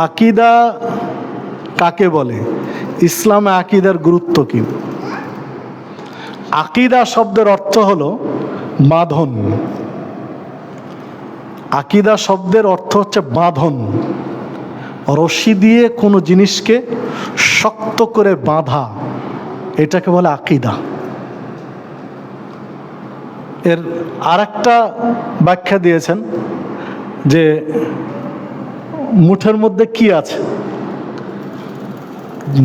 আকিদা কাকে বলে, ইসলামে আকিদার গুরুত্ব কি? আকিদা শব্দের অর্থ হলো বাঁধন। আকিদা শব্দের অর্থ হচ্ছে বাঁধন। রশি দিয়ে কোনো জিনিসকে শক্ত করে বাঁধা, এটাকে বলে আকিদা। এর আরেকটা ব্যাখ্যা দিয়েছেন যে মুঠের মধ্যে কি আছে,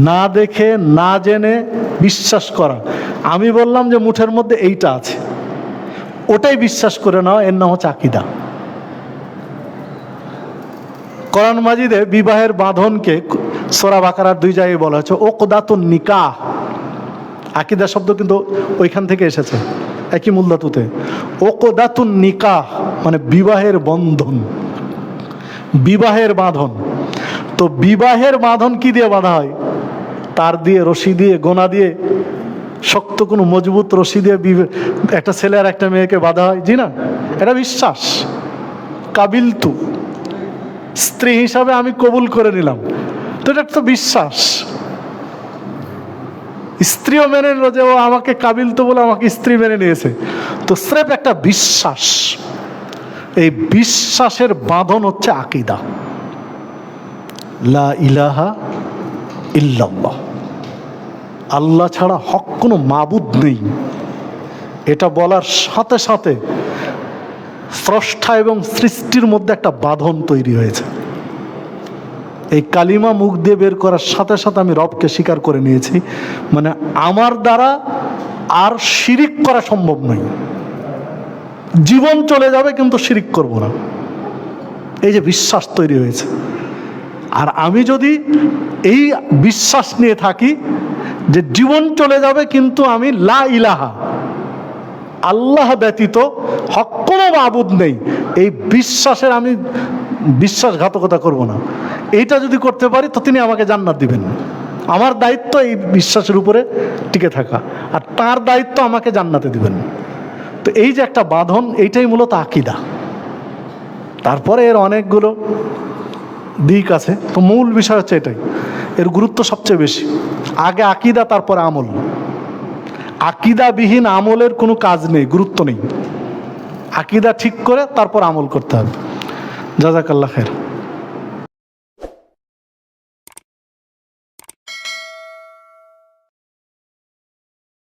না দেখে না জেনে বিশ্বাস করা। আমি বললাম যে মুঠের মধ্যে এইটা আছে, ওটাই বিশ্বাস করে নাও, এর নাম হচ্ছে আকিদা। কোরআন মাজিদে বিবাহের বাঁধনকে সূরা বাকারার 2 জায়গায় বলা হয়েছে ওকদাতুন নিকাহ। আকিদা শব্দ কিন্তু ওইখান থেকে এসেছে, একই মূল ধাতুতে। ওকদাতুন নিকাহ মানে বিবাহের বন্ধন, বিবাহের বাঁধন। তো বিবাহের বাঁধন কি দিয়ে বাঁধা হয়? তার দিয়ে, রশি দিয়ে, গোনা দিয়ে, শক্ত কোনো মজবুত রশি দিয়ে একটা ছেলে আর একটা মেয়েকে বাঁধা হয়, জি না? এটা বিশ্বাস। কাবিলতু, স্ত্রী হিসাবে আমি কবুল করে নিলাম, তো এটা তো বিশ্বাস। স্ত্রীও মেনে নিল যে ও আমাকে কাবিলতু বলে আমাকে স্ত্রী মেনে নিয়েছে, তো স্রেফ একটা বিশ্বাস। এই বিশ্বাসের বাঁধন হচ্ছে আকিদা। লা ইলাহা ইল্লাল্লাহ, আল্লাহ ছাড়া হক কোনো মাবুদ নেই। এটা বলার সাথে সাথে স্রষ্টা এবং সৃষ্টির মধ্যে একটা বাঁধন তৈরি হয়েছে। এই কালিমা মুখ দিয়ে বের করার সাথে সাথে আমি রবকে স্বীকার করে নিয়েছি, মানে আমার দ্বারা আর শিরিক করা সম্ভব নয়। জীবন চলে যাবে কিন্তু শিরিক করব না, এই যে বিশ্বাস তৈরি হয়েছে। আর আমি যদি এই বিশ্বাস নিয়ে থাকি যে জীবন চলে যাবে কিন্তু আমি লা ইলাহা, আল্লাহ ব্যতীত হক কোনো মাবুদ নেই, এই বিশ্বাসের আমি বিশ্বাসঘাতকতা করব না, এইটা যদি করতে পারি তো তিনি আমাকে জান্নাত দিবেন। আমার দায়িত্ব এই বিশ্বাসের উপরে টিকে থাকা, আর তার দায়িত্ব আমাকে জান্নাতে দিবেন। তো এই যে একটা বাঁধন, এইটাই মূলত আকিদা। তারপরে এর অনেকগুলো দিক আছে, তো মূল বিষয় হচ্ছে এটাই, এর গুরুত্ব সবচেয়ে বেশি। আগে আকিদা, তারপরে আমল। আকিদাবিহীন আমলের কোনো কাজ নেই, গুরুত্ব নেই। আকিদা ঠিক করে তারপর আমল করতে হবে। জাযাকাল্লাহ খায়ের।